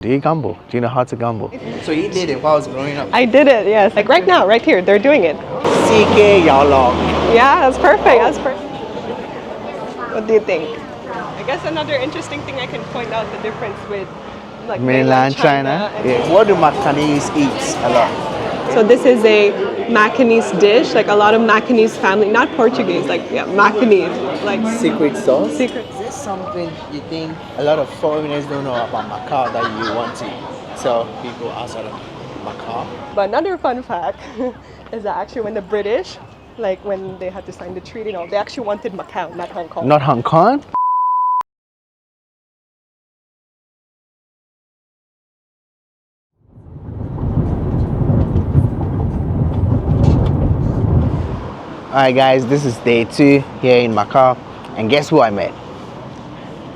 Do you gamble? Do you know how to gamble? So you did it while I was growing up. I did it, yes. Like right now, right here, they're doing it. CK Yalong. Yeah, that's perfect. That's perfect. What do you think? I guess another interesting thing I can point out the difference with like Mainland China. and Yeah. What do Macanese eat a lot? So this is a Macanese dish, like a lot of Macanese family, not Portuguese, like yeah, Macanese, like Secret sauce? secret. Is this something you think a lot of foreigners don't know about Macau that you want to tell people outside of Macau? But another fun fact is that actually when the British, like when they had to sign the treaty, they actually wanted Macau, not Hong Kong. Not Hong Kong? Alright guys, this is day 2 here in Macau, and guess who I met?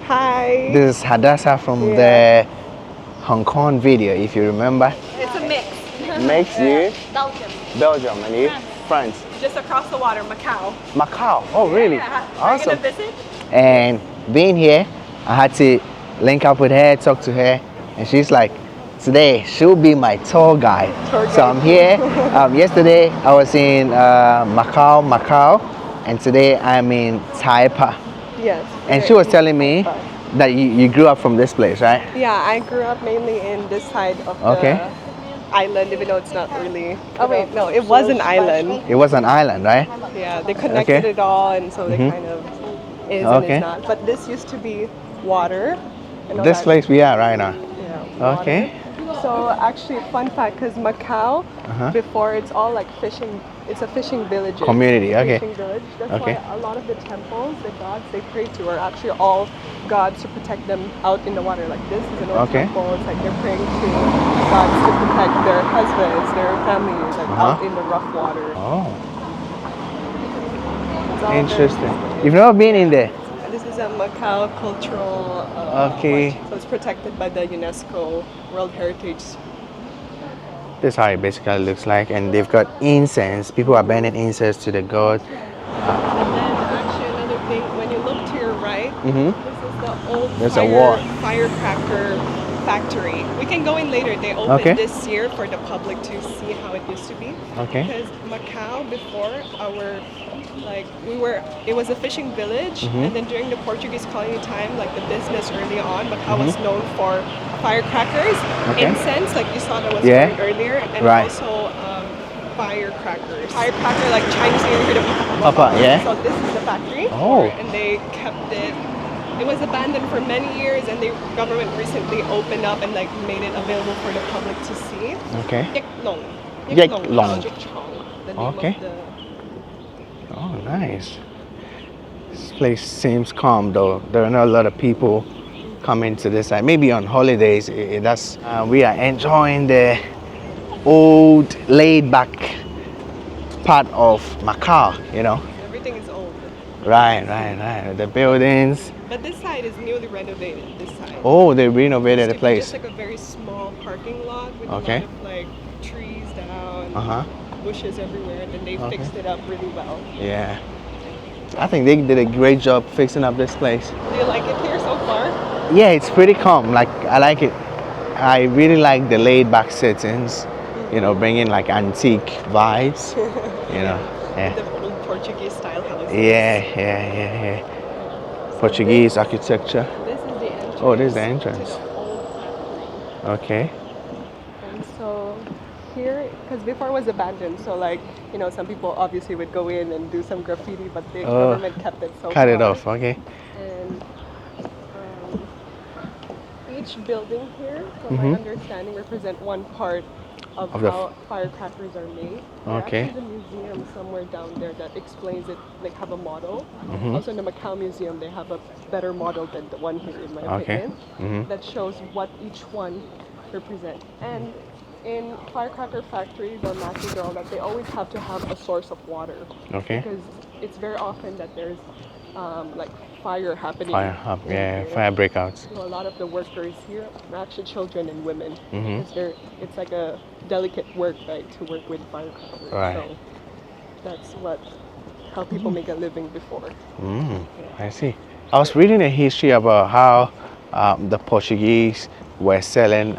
Hi. This is Hadassah from the Hong Kong video, if you remember. It's a mix. Makes you Belgium. Belgium and you France. Just across the water, Macau. Macau. Oh really? Yeah. Are you Awesome. gonna visit? And being here, I had to link up with her, talk to her, and she's like, today she'll be my tour guide. So I'm here. Yesterday I was in Macau, and today I'm in Taipa. Yes. And she was telling me that you grew up from this place, right? Yeah, I grew up mainly in this side of the Okay. island, even though it's not really. Oh wait, no, it was an island. It was an island, right? Yeah, they connected Okay. it all, and so they kind of is Okay. and is not. But this used to be water. And all This that- place we are right now. Yeah. Okay. water. So actually, fun fact, because Macau, before it's all like fishing. It's a fishing village. Community, okay. Fishing village. That's Okay. why a lot of the temples, the gods they pray to, are actually all gods to protect them out in the water. Like this is an old Okay. temple. It's like they're praying to gods to protect their husbands, their families, like out in the rough water. Oh, It's all very interesting. peaceful. You've never been in there? This is a Macau cultural Okay. point. So it's protected by the UNESCO World Heritage. This is how it basically looks like, and they've got incense. People are burning incense to the god. And then actually another thing, when you look to your right, this is the old There's a wall. firecracker factory. We can go in later. They opened Okay. this year for the public to see how it used to be. Okay. Because Macau before it was a fishing village, and then during the Portuguese colony time, like the business early on, Macau was known for firecrackers, Okay. incense, like you saw that was Yeah. burned earlier, and Right. also firecrackers. Firecracker like Chinese New Year, you heard of Papa, yeah. So this is the factory. Oh. And they kept it. It was abandoned for many years, and the government recently opened up and like made it available for the public to see. Okay. Yeklong. Yeklong. The name Okay. of the. Oh, nice. This place seems calm though. There are not a lot of people coming to this side. Maybe on holidays, we are enjoying the old, laid-back part of Macau. You know. Everything is old, Right. The buildings. but this side is newly renovated. This side. Oh, they renovated the It's place. just like a very small parking lot with Okay. a lot of like trees down, Uh-huh. bushes everywhere, and then they Okay. fixed it up really well. Yeah. I think they did a great job fixing up this place. Do you like it here so far? Yeah, it's pretty calm. Like, I like it. I really like the laid-back settings. You know, bringing like antique vibes. You know. Yeah. The old Portuguese style houses. Yeah. Portuguese architecture. This is the entrance. Oh, this is the entrance. To the old factory. Okay. And so here, because before it was abandoned, so like, some people obviously would go in and do some graffiti, but the government kept it so Cut it far. off. Okay. And each building here, from my understanding, represent one part of Of the how firecrackers are made. Okay. There's a museum somewhere down there that explains it, like have a model. Also in the Macau Museum, they have a better model than the one here, in my Okay. opinion, that shows what each one represent. And in firecracker factory, the Matthew girl, that they always have to have a source of water. Okay. Because it's very often that there's like fire happening. Fire breakouts. So a lot of the workers here are actually children and women. Mm-hmm. Because it's like a delicate work, right, to work with firecrackers. Right. So that's how people make a living before. I see. I was reading a history about how the Portuguese were selling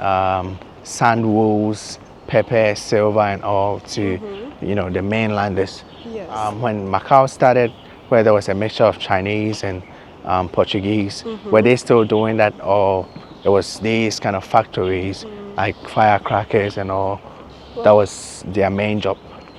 sandals, pepper, silver, and all to the mainlanders. Yes. When Macau started, where there was a mixture of Chinese and Portuguese, were they still doing that, or it was these kind of factories like firecrackers and all? That was their main job.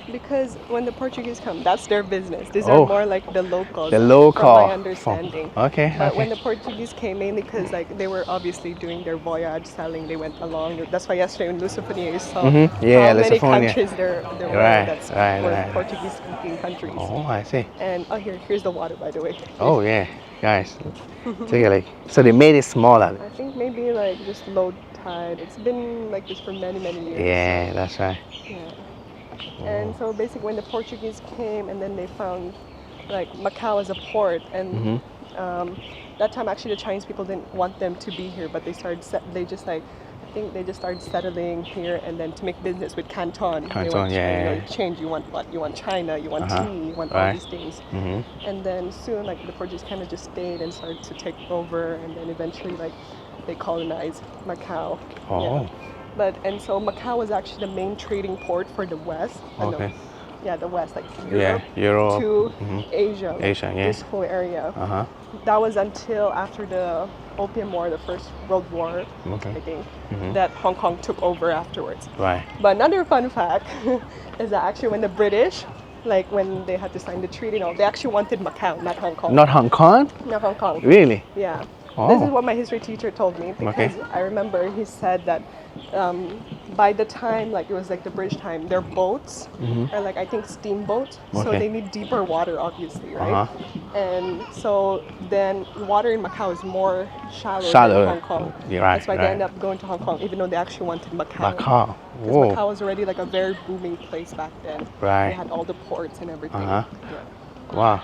Because when the Portuguese come, that's their business. These Oh. are more like the locals. The local. From my understanding. Okay. But okay. when the Portuguese came, mainly because like they were obviously doing their voyage, selling, they went along. That's why yesterday in Lusofonia you saw Yeah, how many Lusofonia. countries there were Right, that's right, were right. Portuguese-speaking countries. Oh, I see. And here's the water, by the way. Oh yeah, guys, take a look. So they made it smaller. I think maybe like just low tide. It's been like this for many years. Yeah, that's right. Yeah. And so basically when the Portuguese came and then they found like Macau as a port and that time actually the Chinese people didn't want them to be here, but they started I think they just started settling here and then to make business with Canton. They Canton, want to, yeah. change. You want what? You want China, you want tea, you want all Right. these things. And then soon like the Portuguese kind of just stayed and started to take over and then eventually like they colonized Macau. Oh. And so Macau was actually the main trading port for the West. Okay. The West, like Yeah, Europe Europe. to Asia. Asia, yeah. This whole area. Uh-huh. That was until after the Opium War, the First World War, Okay. I think, that Hong Kong took over afterwards. Right. But another fun fact is that actually when the British, like when they had to sign the treaty, they actually wanted Macau, not Hong Kong. Not Hong Kong? Not Hong Kong. Really? Yeah. Oh. This is what my history teacher told me because I remember he said that by the time like it was like the British time, their boats are like I think steamboats, so Okay. they need deeper water obviously, right? And so then water in Macau is more shallow Shallow. than Hong Kong. Yeah, right, That's why they right. end up going to Hong Kong, even though they actually wanted Macau. Macau. Because Whoa. Macau was already like a very booming place back then. Right. They had all the ports and everything. Uh-huh. Yeah. Wow.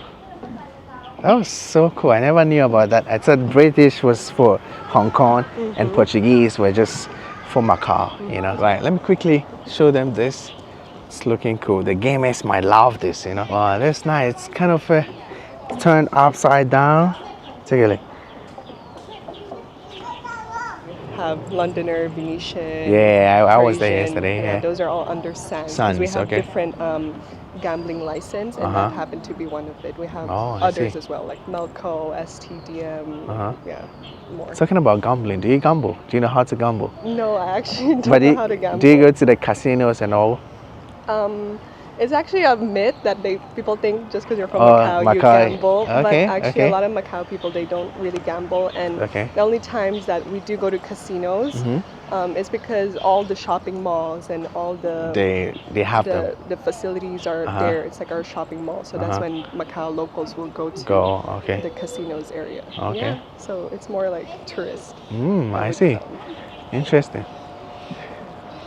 That was so cool. I never knew about that. I thought British was for Hong Kong and Portuguese were just for Macau, Right, let me quickly show them this. It's looking cool. The gamers might love this, Wow, that's nice. It's kind of turned upside down. Take a look. Have Londoner, Venetian. Yeah, I was there Parisian. yesterday. Yeah. Those are all under Sands. 'Cause we Sands, have okay. different gambling license, and that happened to be one of it. We have Oh, I others see. as well, like Melco, STDM. Yeah, more. Talking about gambling, do you gamble? Do you know how to gamble? No, I actually don't But know how to gamble. do you go to the casinos and all? It's actually a myth that people think just because you're from Oh, Macau, you Macau. gamble. But Okay, actually, okay. a lot of Macau people they don't really gamble, and Okay. the only times that we do go to casinos is because all the shopping malls and all the They have them. the facilities are there. It's like our shopping mall. So that's when Macau locals will go to Okay. the casinos area. Okay. Yeah. So it's more like tourists. I see. Interesting.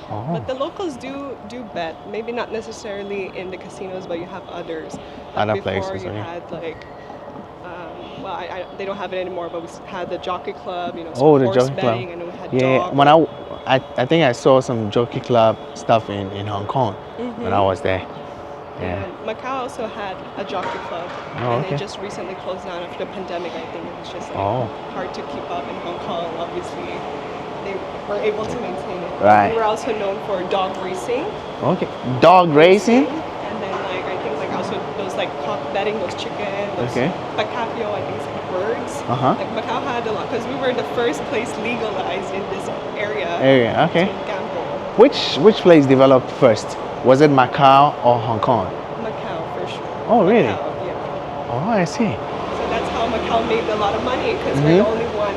Oh. But the locals do bet. Maybe not necessarily in the casinos, but you have others. Like Other before places, you okay. had like, they don't have it anymore. But we had the jockey club. Oh, the horse jockey club. betting, and we had Yeah, dog. when I think I saw some jockey club stuff in Hong Kong when I was there. Yeah. And Macau also had a jockey club, Oh, and okay. it just recently closed down after the pandemic. I think it was just like, Oh. hard to keep up in Hong Kong. Obviously, they were able to maintain it. Right. We were also known for dog racing, Okay. Dog racing? and then like I think like also those like cock betting, those chicken, those Okay. bacapio, I think it's like birds. Uh-huh. Like Macau had a lot because we were the first place legalized in this area Area, okay. to gamble. Which place developed first? Was it Macau or Hong Kong? Macau for sure. Oh, really? Macau, yeah. Oh, I see. So that's how Macau made a lot of money because we're the only one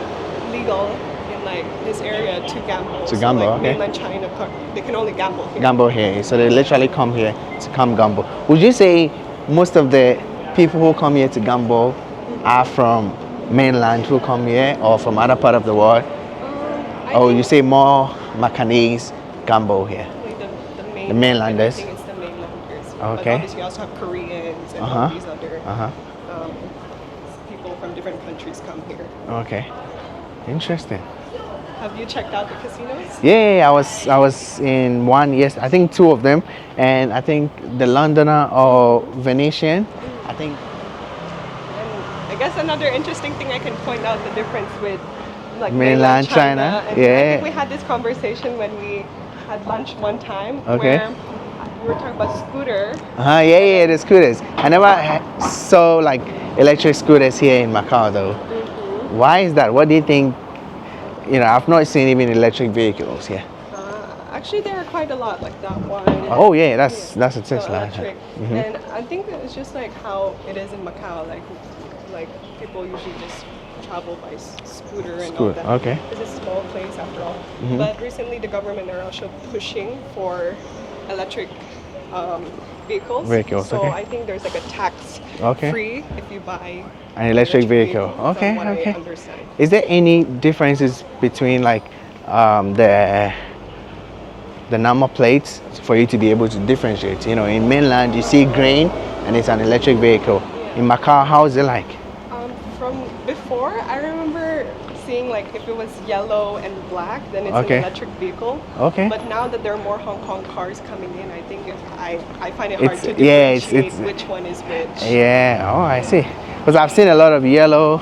legal in like this area to gamble. To so, gamble, like, okay. Mainland China, they can only gamble here. Gamble here. So they literally come here to come gamble. Would you say most of the people who come here to gamble are from mainland who come here or from other part of the world? I Or think you say more Macanese gamble here? like the mainlanders? I think it's the mainlanders. Okay. But obviously you also have Koreans and all these other people from different countries come here. Okay. Interesting. Have you checked out the casinos? Yeah, I was in one, yes, I think two of them, and I think the Londoner or Venetian, I think. And I guess another interesting thing I can point out the difference with like Mainland China, And yeah. I think we had this conversation when we had lunch one time. Okay. Where we were talking about scooter. Yeah, the scooters. I never saw like electric scooters here in Macau though. Why is that? What do you think? You know, I've not seen even electric vehicles here. Actually, there are quite a lot, like that one. Oh yeah, that's a So Tesla. electric. And I think it's just like how it is in Macau, like people usually just travel by scooter and all Scooter, that. okay. It's a small place after all. But recently the government are also pushing for electric vehicles. So okay. I think there's like a tax Okay. free if you buy An electric vehicle. from Okay, what I okay. understand. Is there any differences between like the number plates for you to be able to differentiate? You know, in mainland you see green and it's an electric vehicle. In Macau, how is it like? From before, I remember seeing like if it was yellow and black, then it's Okay. an electric vehicle. Okay. But now that there are more Hong Kong cars coming in, I think I find it hard It's- to yeah, differentiate it's- which one is which. Yeah, oh, I see. Because I've seen a lot of yellow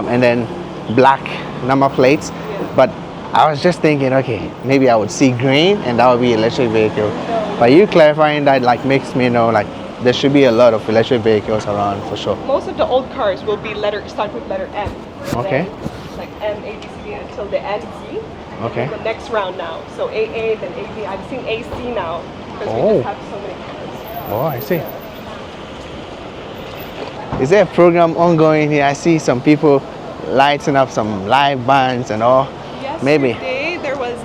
and then black number plates, but I was just thinking, okay, maybe I would see green and that would be electric vehicle. But you clarifying that like makes me know like there should be a lot of electric vehicles around for sure. Most of the old cars will be start with letter M. Okay. Then, like M, A, B, C, D until the end Z. Okay. The next round now. So AA, then AB. I've seen AC now because we Oh. just have so many cars. Oh, I see. Is there a program ongoing here? I see some people lighting up some live bands and all. Maybe. Yesterday there was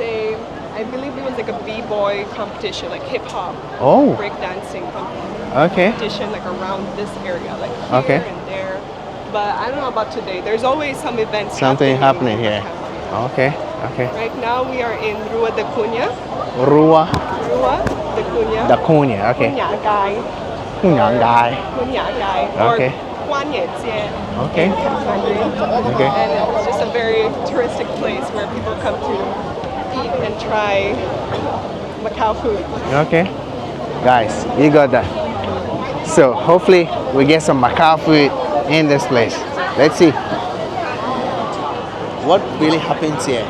I believe it was like a b-boy competition, like hip hop, Oh, breakdancing okay. competition, like around this area, like here Okay. and there. But I don't know about today. There's always some events. Something happening here. Macau. Okay, okay. Right now we are in Rua de Cunha. Rua Rua de Cunha. da Cunha, okay. Cunha Gai. Cunha Gai. Cunha Gai. Okay. Or Guan Ye Jie. Okay. Mandarin. Okay. And it's just a very touristic place where people come to eat and try Macau food. Okay. Guys, you got that. So hopefully we get some Macau food in this place. Let's see. What really happens here?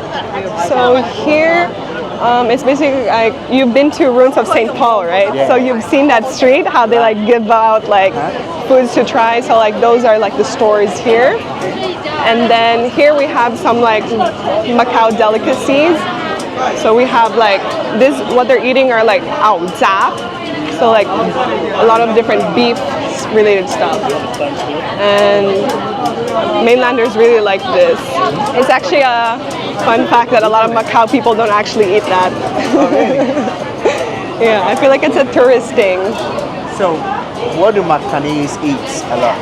So here, it's basically like you've been to ruins of St. Paul, right? Yeah. So you've seen that street, how they like give out like foods to try. So like those are like the stores here. And then here we have some like Macau delicacies. So we have like this, what they're eating are like ao zap. So like a lot of different beef related stuff. And mainlanders really like this. It's actually a fun fact that a lot of Macau people don't actually eat that. Yeah, I feel like it's a tourist thing. So, what do Macanese eat a lot?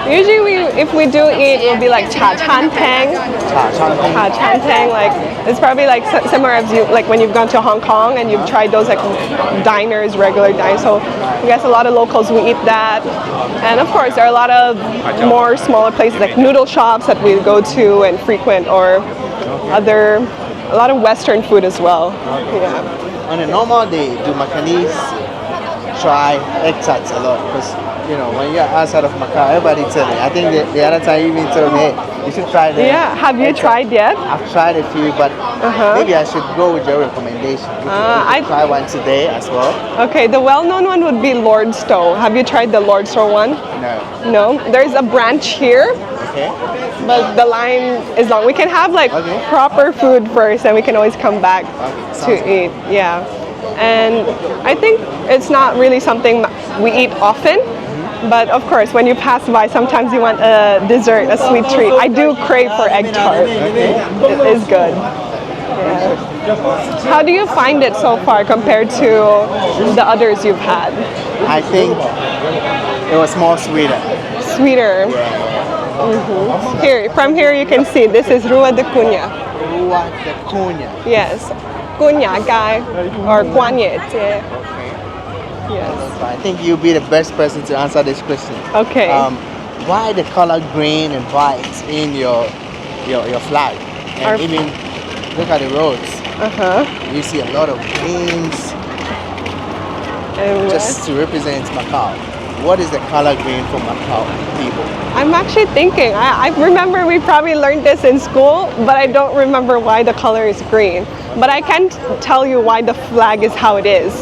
Usually if we do eat, it will be like cha chan tang. Cha chan teng. Cha chan tang, like it's probably like similar as you like when you've gone to Hong Kong and you've tried those like diners, regular diners. So I guess a lot of locals we eat that, and of course there are a lot of more smaller places like noodle shops that we go to and frequent, or a lot of Western food as well. Yeah. On a normal day, do Macanese try egg tarts a lot? Because you know, when you're outside of Macau, everybody tell me. I think the other time you even told me, hey, you should try the Yeah. Have you egg tart. tried yet? I've tried a few, but maybe I should go with your recommendation. We I- could try one today as well. Okay, the well-known one would be Lord Stowe. Have you tried the Lord Stowe one? No. No. There's a branch here, Okay. but the line is long. We can have like Okay. proper food first, and we can always come back Okay, to sounds good. eat. Yeah, and I think it's not really something we eat often. But of course, when you pass by, sometimes you want a dessert, a sweet treat. I do crave for egg tart. It is good. Yeah. How do you find it so far compared to the others you've had? I think it was more sweeter. Sweeter. Here, from here you can see this is Rua de Cunha. Rua de Cunha. Yes, Cunha Gai or Guan Ye Jie. Yes. So I think you'll be the best person to answer this question. Okay. Why the color green and white in your flag? And Our- even look at the roads. You see a lot of greens And just to represent Macau. what is the color green for Macau people? I'm actually thinking. I remember we probably learned this in school, but I don't remember why the color is green. But I can tell you why the flag is how it is.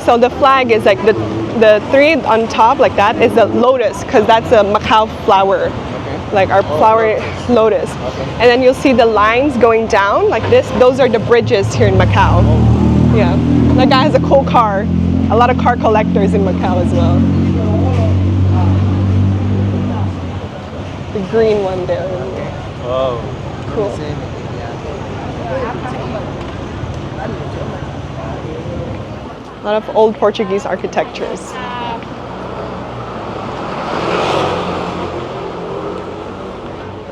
So the flag is like the three on top like that is the lotus, because that's a Macau flower. Like our flower lotus. And then you'll see the lines going down like this. Those are the bridges here in Macau. Yeah. That guy has a cool car. A lot of car collectors in Macau as well. The green one there. Oh, Cool. A lot of old Portuguese architectures.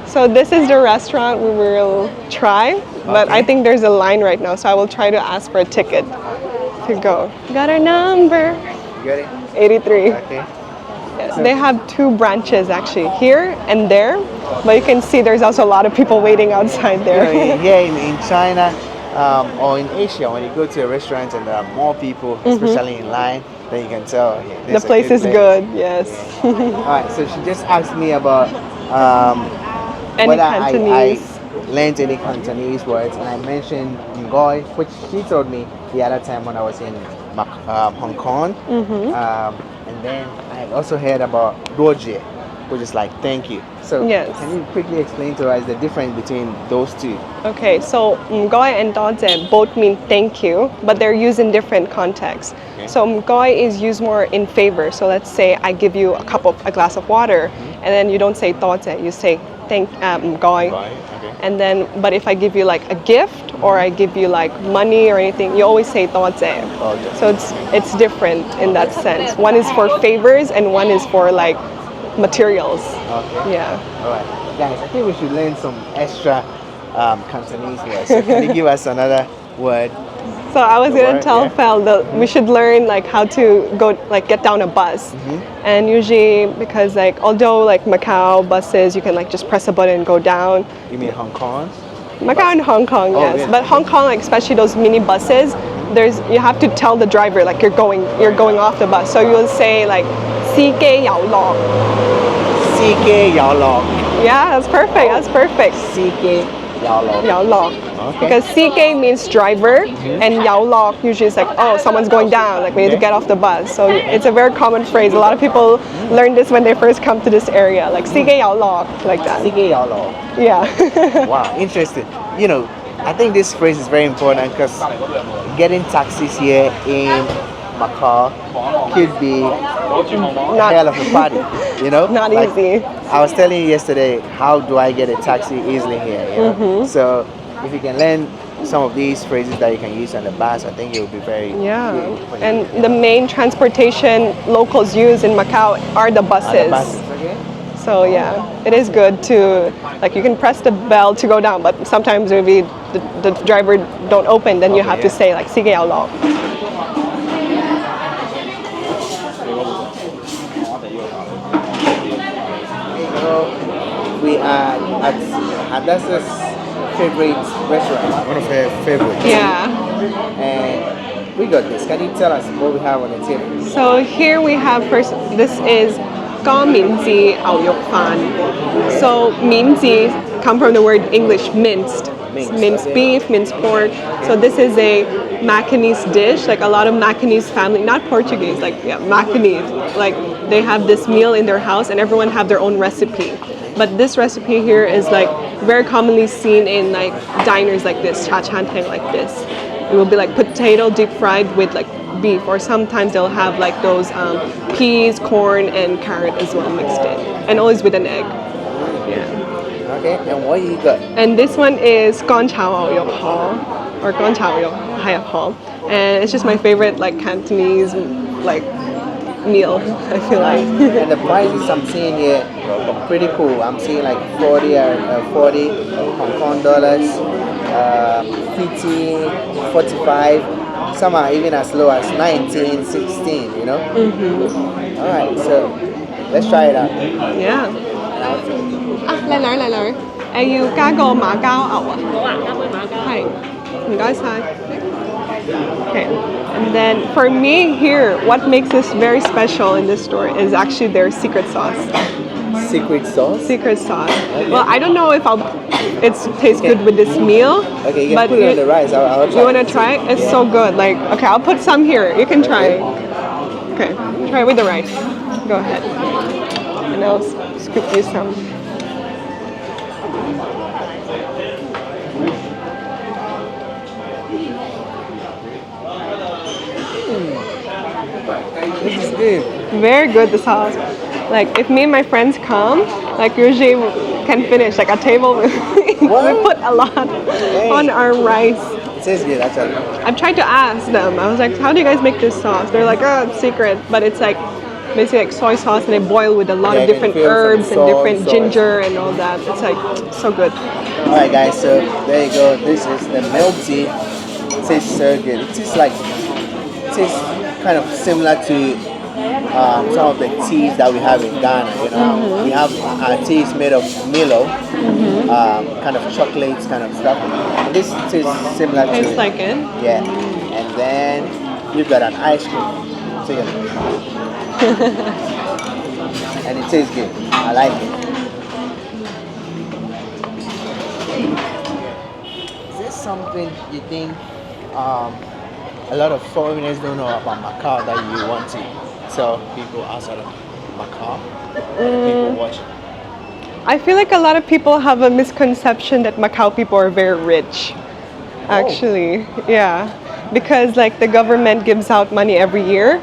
So this is the restaurant we will try, but I think there's a line right now, so I will try to ask for a ticket to go. Got our number. You got it? 83. Okay. Yes, they have two branches actually, here and there, but you can see there's also a lot of people waiting outside there. Here in China or in Asia, when you go to a restaurant and there are more people, especially in line, then you can tell The place is good, yes. All right, so she just asked me about Any whether Cantonese? I learned any Cantonese words, and I mentioned Ngoi, which she told me the other time when I was in Hong Kong. And then I also heard about Doje, which is like thank you. So Yes. can you quickly explain to us the difference between those two? Okay, so Mgoi and Doze both mean thank you, but they're used in different contexts. So Mgoi is used more in favor. So let's say I give you a glass of water, and then you don't say Doze, you say thank Mgoi. And then, but if I give you like a gift or I give you like money or anything, you always say Doze. So it's different in that sense. One is for favors and one is for like materials. Okay. Yeah. All right, guys. I think we should learn some extra Cantonese words. So can you give us another word? So I was gonna Word, tell yeah. Fel that we should learn like how to go like get down a bus. And usually because like although like Macau buses you can like just press a button and go down. You mean Hong Kong? Macau and Hong Kong, yes. really? But Hong Kong, like, especially those mini buses, you have to tell the driver like you're going off the bus. So you'll say like "Si ge yao long." CK Yao Long. Yeah, that's perfect. That's perfect. CK Yao Long. Yao long. Okay. Because CK means driver, and Yao Lok usually is like, oh, someone's going down, like we need to get off the bus. So it's a very common phrase. A lot of people learn this when they first come to this area, like CK Yao Lok, like that. CK Yao Long. Yeah. Wow, interesting. You know, I think this phrase is very important because getting taxis here in Macau could be a hell of a party, you know? Not Like, easy. I was telling you yesterday, how do I get a taxi easily here? You know? So if you can learn some of these phrases that you can use on the bus, I think it will be very Yeah. good for you. And the main transportation locals use in Macau are the On the buses. buses, okay? So yeah, it is good to, like, you can press the bell to go down, but sometimes maybe the driver don't open, then you have to say like "Sige yao long." So we are at Hadassah's favorite restaurant, one of her favorites. Yeah. And we got this. Can you tell us what we have on the table? So here we have first. This is Gao Minzi Ao Yok Fan. So minzi come from the word English minced. Minced okay. beef, minced pork. So this is a Macanese dish. Like a lot of Macanese family, not Portuguese, like yeah, Macanese. Like they have this meal in their house, and everyone have their own recipe. But this recipe here is like very commonly seen in like diners like this, cha chan teng like this. It will be like potato deep fried with like beef, or sometimes they'll have like those peas, corn, and carrot as well mixed in, and always with an egg. Yeah. Okay, and what you got? And this one is Gon Chao Ao Yok Ho, or Gon Chao Yok Hai Ho, and it's just my favorite like Cantonese like meal. I feel like. And the prices I'm seeing here are pretty cool. I'm seeing like 40 Hong Kong dollars, 50, 45. Some are even as low as 19, 16, you know? All right, so let's try it out. Yeah. 靚女靚女，要加個馬膠牛啊！好啊，加杯馬交。係，唔該晒。Okay. And then for me here, what makes this very special in this store is actually their secret sauce. Secret sauce. Secret sauce. Well, I don't know if it tastes good with this meal. Okay, you can but put it on the rice. I'll try. you want to try it? It's so good. Like, okay, I'll put some here. You can try. Okay, try it with the rice. Go ahead. And I'll scoop you some. This is good. Very good, the sauce. Like, if me and my friends come, like, usually we can finish like a table. We put a lot on our rice. It tastes good actually. I've tried to ask them. I was like, how do you guys make this sauce? They're like, oh, it's secret. But it's like basically like soy sauce, and they boil with a lot of Yeah, you can different feel some herbs and soy different sauce. ginger and all that. It's like so good. Alright guys, so there you go. This is the milk tea. It tastes so good. It tastes kind of similar to some of the teas that we have in Ghana. You know, we have our teas made of Milo, kind of chocolates, kind of stuff. And this tastes similar to Tastes like it. yeah. And then you've got an ice cream. Take a look. And it tastes good. I like it. Is there something you think a lot of foreigners don't know about Macau that you want to tell people outside of Macau? People watching. I feel like a lot of people have a misconception that Macau people are very rich. Actually, yeah, because like the government gives out money every year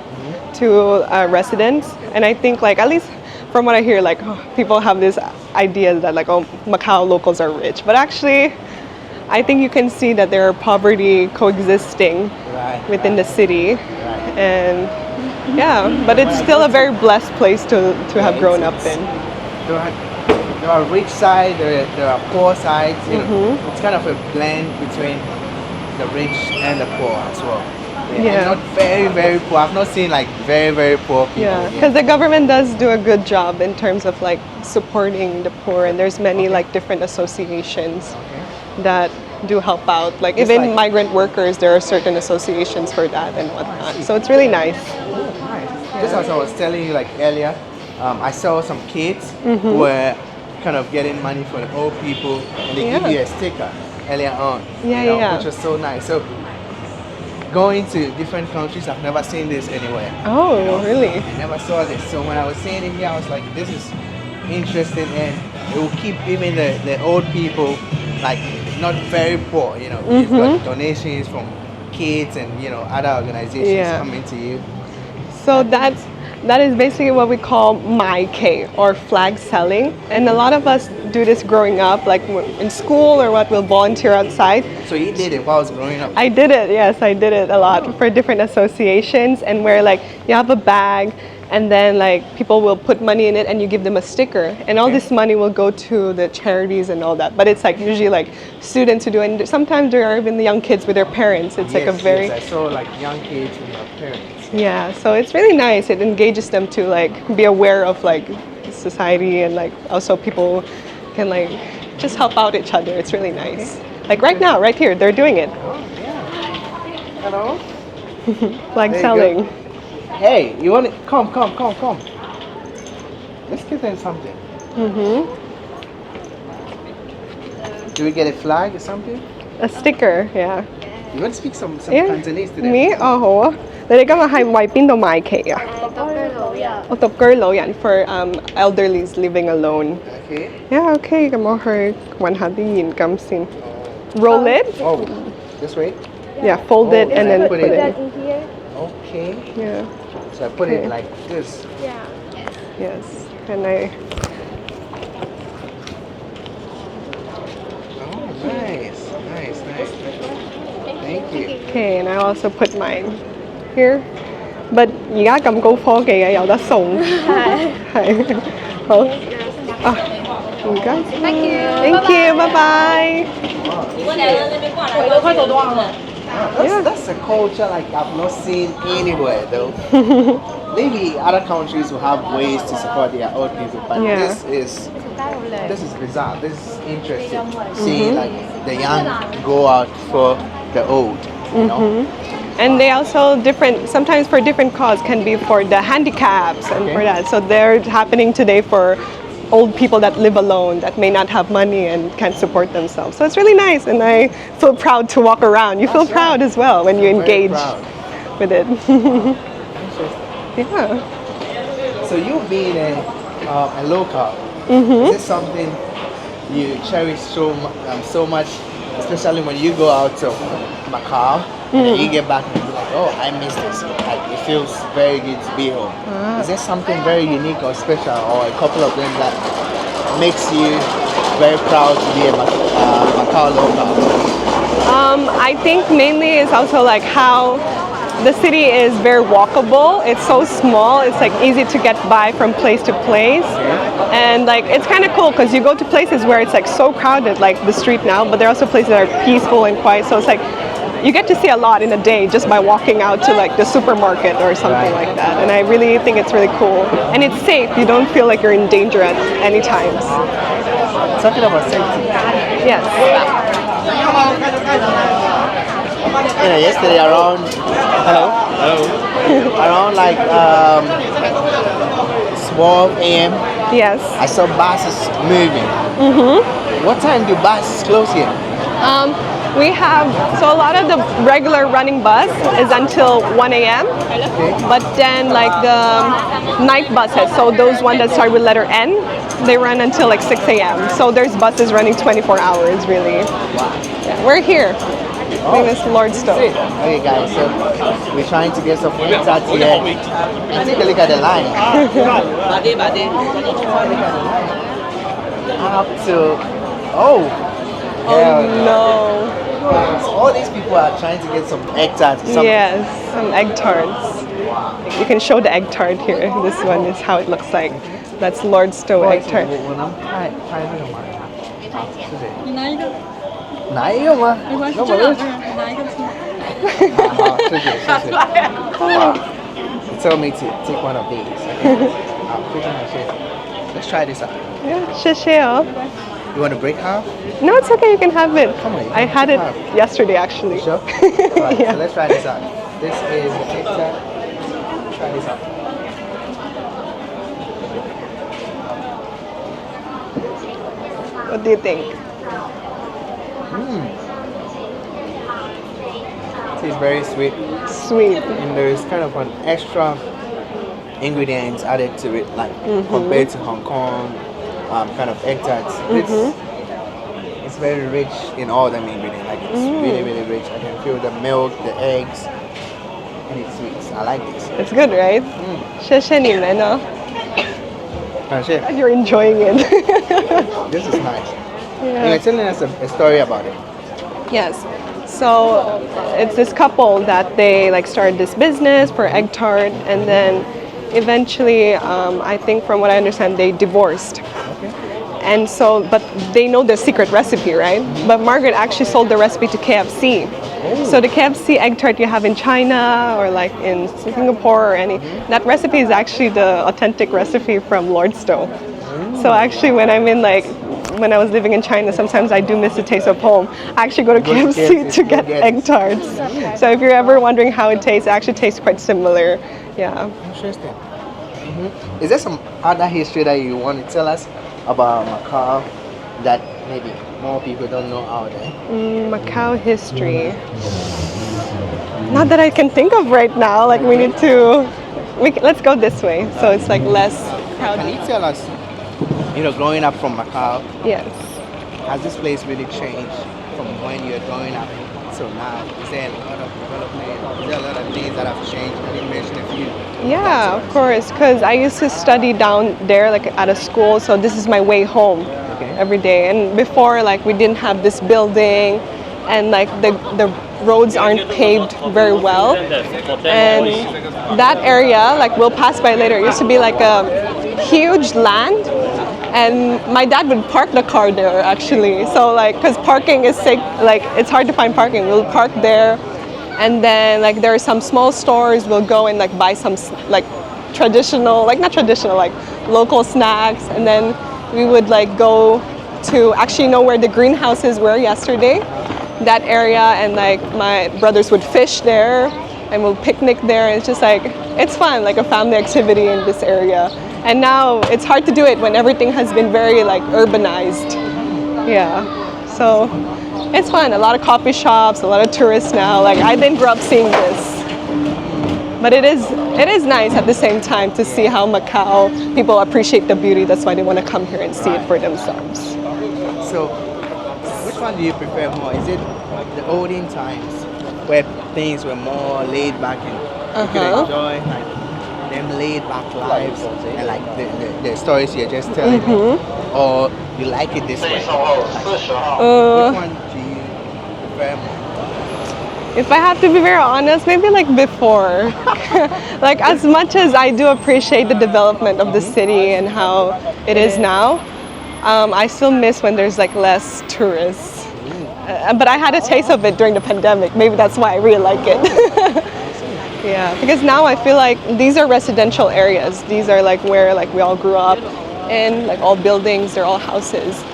to residents, and I think like at least from what I hear, like people have this idea that like Macau locals are rich, but actually, I think you can see that there are poverty coexisting within the city, and yeah, but it's still a very blessed place to have grown up in. There are rich sides, there are poor sides. You know, it's kind of a blend between the rich and the poor as well. Yeah. And not very, very poor. I've not seen like very, very poor people. Yeah, because the government does do a good job in terms of like supporting the poor, and there's many like different associations that do help out. Like Just even like- migrant workers, there are certain associations for that and whatnot. So it's really nice. Just as I was telling you like earlier, I saw some kids who were kind of getting money for the old people, and they give you a sticker earlier on. Yeah, you know, yeah. which was so nice. So going to different countries, I've never seen this anywhere. Oh, really? I never saw this. So when I was seeing it here, I was like, this is interesting, and it will keep even the old people like not very poor. You know, you've got donations from kids and you know other organizations coming to you. So that is basically what we call Mai K, or flag selling. And a lot of us do this growing up, like in school or what, we'll volunteer outside. So you did it while I was growing up. I did it, yes, I did it a lot for different associations, and where like you have a bag and then like people will put money in it and you give them a sticker, and all this money will go to the charities and all that. But it's like usually like students who do it, and sometimes there are even the young kids with their parents. It's like a very I saw like young kids with their parents. yeah, so it's really nice. It engages them to like be aware of like society, and like also people can like just help out each other. It's really nice. Like right now, right here, they're doing it. Hello. Flag There you selling. go. Hey, you want it? Come. Let's give them something. Do we get a flag or something? A sticker, yeah. You want to speak some Yeah. Cantonese to them? Me? 哦好啊，你哋今日係為邊度買旗啊？我獨居老人 for elderlies living alone. Okay. Yeah, okay，咁我去揾下啲現金先。Roll it? Oh, this way. Yeah, fold it and then put put it it. in here. Okay. Yeah. So I put Okay. it like this. Yes. And I. Oh, nice. Thank you. Okay, and I also put mine here. But 而家咁高科技嘅有得送，係好啊，唔該，Thank you，拜拜。That's a culture like I've not seen anywhere though. Maybe other countries will have ways to support their old people, but Yeah. this is bizarre. This is interesting. Seeing like the young go out for the old, you know. And they also sometimes for different cause, can be for the handicaps and Okay. for that. So they're happening today for old people that live alone, that may not have money and can't support themselves. So it's really nice, and I feel proud to walk around. You feel That's proud right. as well when you Very engage proud. with it. Interesting. Yeah. So you being a local, Mm-hmm. is this something you cherish so much, especially when you go out to Macau and then you Mm. get back and you're like, oh, I miss this. Like it feels very good to be home. Ah. Is there something very unique or special, or a couple of them that makes you very proud to be a Macau local? I think mainly is also like how the city is very walkable. It's so small. It's like easy to get by from place to place, and like it's kind of cool because you go to places where it's like so crowded, like the street now. But there are also places that are peaceful and quiet. So it's like you get to see a lot in a day just by walking out to like the supermarket or something like that. And I really think it's really cool, and it's safe. You don't feel like you're in danger at any times. Talking about safety. Yes. Yesterday around around like 12 a.m. Yes. I saw buses moving. What time do buses close here? We have, so a lot of the regular running bus is until 1 a.m. But then like the night buses, so those ones that start with letter N, they run until like 6 a.m. So there's buses running 24 hours really. Yeah, we're here. Famous Lordstowe. Okay guys, so we're trying to get some insights here. And take a look at the line. Up to, oh hell no. No. So all these people are trying to get some egg tarts or something. Yes, some egg tarts. You can show the egg tart here. This one is how it looks like. That's Lordstowe egg tart. 我能拍那个吗？谢谢。你拿一个。拿一个吗？没关系，这两个人拿一个吃。好，谢谢谢谢。Wow. You told me to take one of these. Okay. 好，非常感谢。Let's try this out. Yeah, 谢谢哦. You want to break half? No, it's okay. You can have it. Come on, you I can had it have. yesterday actually. Sure. Alright, Yeah. so let's try this out. This is the egg tart. Try this out. What do you think? Tastes very sweet, Sweet. and there's kind of an extra ingredients added to it, like compared to Hong Kong kind of egg tarts. It's very rich in all them ingredients. Like it's really really rich. I can feel the milk, the eggs, and it's sweet. I like this. It's good, right? 谢谢你们哦. Chef, You're enjoying it. this is nice. Yeah. You're telling us a story about it. Yes. So it's this couple that they like started this business for egg tart, and then eventually, I think from what I understand, they divorced. Okay. And so, but they know the secret recipe, right? But Margaret actually sold the recipe to KFC. So the KFC egg tart you have in China or like in Singapore or any, that recipe is actually the authentic recipe from Lordstowe. So actually when I'm in like, when I was living in China, sometimes I do miss the taste of home. I actually go to Go to KFC KFC to get to get egg it. tarts. So if you're ever wondering how it tastes, it actually tastes quite similar. Yeah. Interesting. Is there some other history that you want to tell us about Macau that maybe more people don't know out there? Macau history. Not that I can think of right now. Like we need to. Let's go this way, so it's like less Can crowded. you tell us, growing up from Macau, Yes. has this place really changed from when you're growing up till now? Is there a lot of development? Is there a lot of things that have changed? Can you mention a few? Yeah, of course. Because I used to study down there, like at a school. So this is my way home Okay. every day. And before, like we didn't have this building, and like the roads aren't paved very well. And that area, like we'll pass by later, it used to be like a huge land. And my dad would park the car there actually. So like, cause parking is like it's hard to find parking. We'll park there, and then like there are some small stores. We'll go and like buy some like traditional, like not traditional, like local snacks. And then we would like go to actually know where the greenhouses were yesterday. that area, and like my brothers would fish there and we'll picnic there. It's just like, it's fun, like a family activity in this area. And now it's hard to do it when everything has been very like urbanized. Yeah, so it's fun. A lot of coffee shops, a lot of tourists now. Like I didn't grow up seeing this, but it is nice at the same time to see how Macau people appreciate the beauty. That's why they want to come here and see it for themselves. So, which one do you prefer more? Is it the olden times where things were more laid back and you could enjoy like them laid back lives and like the stories you're just telling me, or you like it this way? Like, which one do you prefer more? If I have to be very honest, maybe like before. Like as much as I do appreciate the development of the city and how it is now, I still miss when there's like less tourists. But I had a taste of it during the pandemic. Maybe that's why I really like it. Yeah, because now I feel like these are residential areas. These are like where like we all grew up in, like all buildings, they're all houses.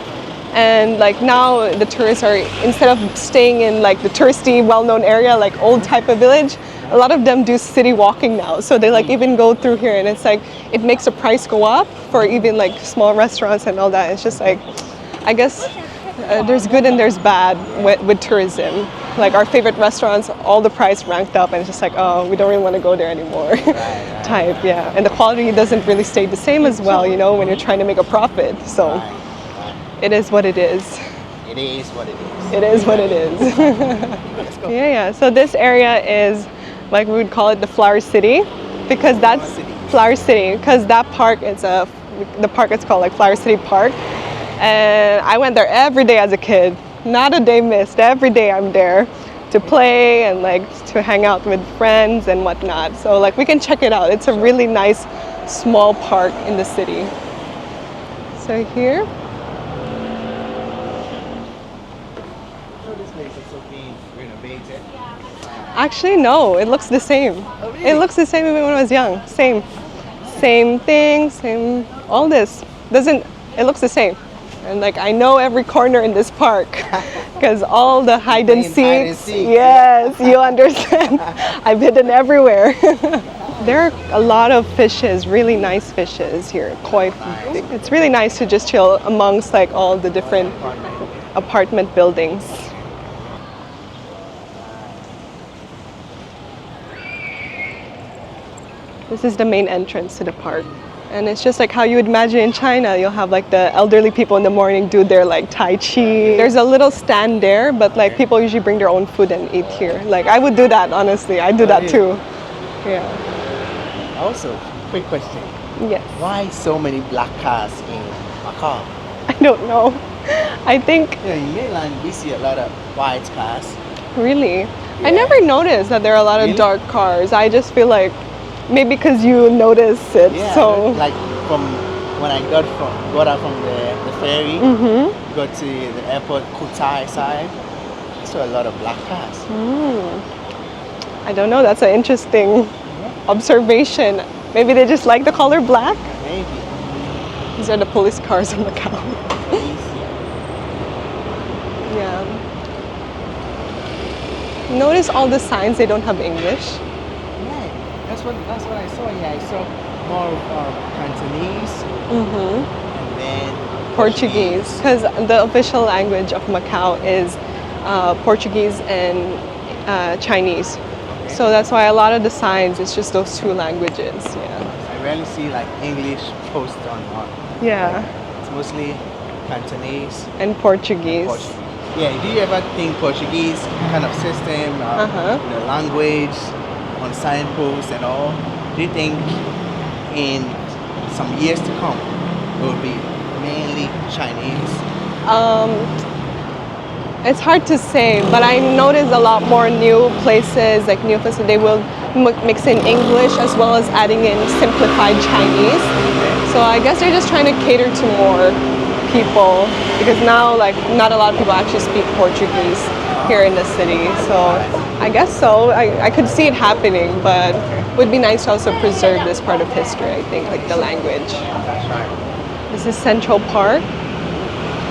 And like now the tourists are, instead of staying in like the touristy well-known area, like old type of village, a lot of them do city walking now. So they like even go through here, and it's like, it makes the price go up for even like small restaurants and all that. It's just like, I guess there's good and there's bad with tourism. Like our favorite restaurants, all the price ranked up, and it's just like, oh, we don't really want to go there anymore. Type, yeah. And the quality doesn't really stay the same as well, you know, when you're trying to make a profit. So it is what it is. It is what it is. It is what it is. Let's go. Yeah. So this area is, like we would call it the Flower City, because that's Flower City, because that park is the park is called like Flower City Park. And I went there every day as a kid. Not a day missed. Every day I'm there to play and like to hang out with friends and whatnot. So like we can check it out. It's a really nice small park in the city. So here. So this place is also being renovated. Actually, no. It looks the same. Oh, really? It looks the same even when I was young. Same thing. Same. All this it looks the same. And like I know every corner in this park because all the hide and seeks. Yes, you understand. I've hidden everywhere. There are a lot of fishes, really nice fishes here. Koi. It's really nice to just chill amongst like all the different apartment buildings. This is the main entrance to the park. And it's just like how you would imagine in China. You'll have like the elderly people in the morning do their like Tai Chi. There's a little stand there, but like people usually bring their own food and eat here. Like I would do that, honestly. I do that too. Yeah. Also, quick question. Yes. Why so many black cars in Macau? I don't know. I think, You know, in mainland we see a lot of white cars. really, I Yeah. never noticed that there are a lot of Really? dark cars. I just feel like maybe because you notice it. Yeah, So like from when I got out from the ferry, go to the airport, Kutai side, I saw a lot of black cars. I don't know. That's an interesting observation. Maybe they just like the color black. Maybe. These are the police cars in Macau. Yeah. Notice all the signs, they don't have English. Yeah, that's what I saw. Yeah, I saw more of Cantonese and then Portuguese, because the official language of Macau is Portuguese and Chinese. So that's why a lot of the signs, it's just those two languages. Yeah. I rarely see like English post on. Yeah. It's mostly Cantonese. And Portuguese. Portuguese. Yeah, do you ever think Portuguese kind of system, the language on signposts and all, do you think in some years to come it will be mainly Chinese? It's hard to say, but I noticed a lot more new places, like new places, they will mix in English as well as adding in simplified Chinese. So I guess they're just trying to cater to more people, because now like not a lot of people actually speak Portuguese here in the city. So I guess so. I could see it happening, but it would be nice to also preserve this part of history, I think, like the language. That's right. This is Central Park.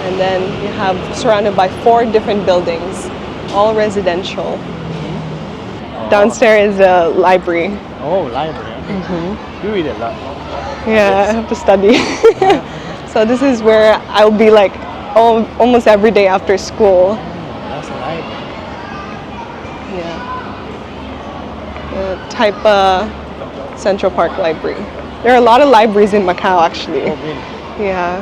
And then you have surrounded by 4 different buildings, all residential. Downstairs is a library. Oh, library. Okay. You read a lot. Yeah, I have to study. So this is where I'll be like almost every day after school. That's a library. Yeah. Type Central Park Library. There are a lot of libraries in Macau actually. Oh, really? Yeah.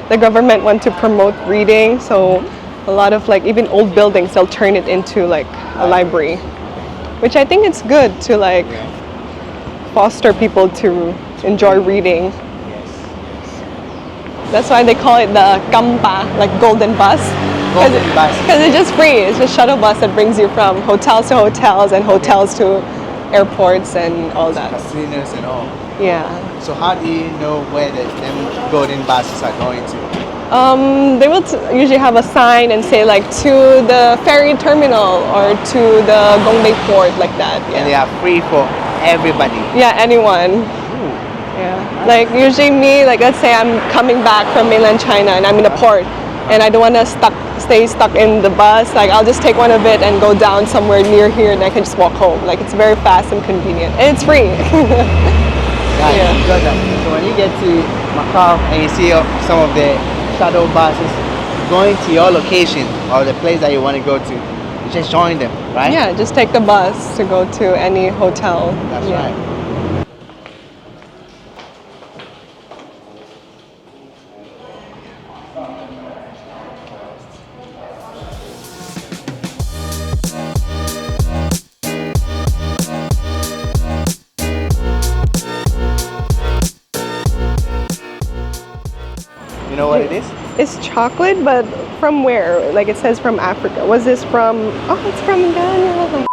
The government want to promote reading, so a lot of like even old buildings they'll turn it into like a library. Which I think it's good to like foster people to enjoy reading. Yes. That's why they call it the Kampa, like golden bus. Golden bus. Because it's just free. It's just shuttle bus that brings you from hotels to hotels and hotels to airports and all that. Casinos and all. Yeah. So how do you know where them golden buses are going to? They will usually have a sign and say like to the ferry terminal or to the Gongbei port, like that. And they Yeah. are free for everybody. Yeah, anyone. Yeah. Like usually me, like let's say I'm coming back from mainland China and I'm in a port and I don't want to stay stuck in the bus. Like I'll just take one of it and go down somewhere near here and I can just walk home. Like it's very fast and convenient and it's free. Right. Yeah. You got that. So when you get to Macau and you see some of the shuttle buses going to your location or the place that you want to go to, you just join them, right? Yeah, just take the bus to go to any hotel. That's Yeah. right. You know what it is? It's chocolate, but from where? Like it says from Africa. Was this from? Oh, it's from Ghana.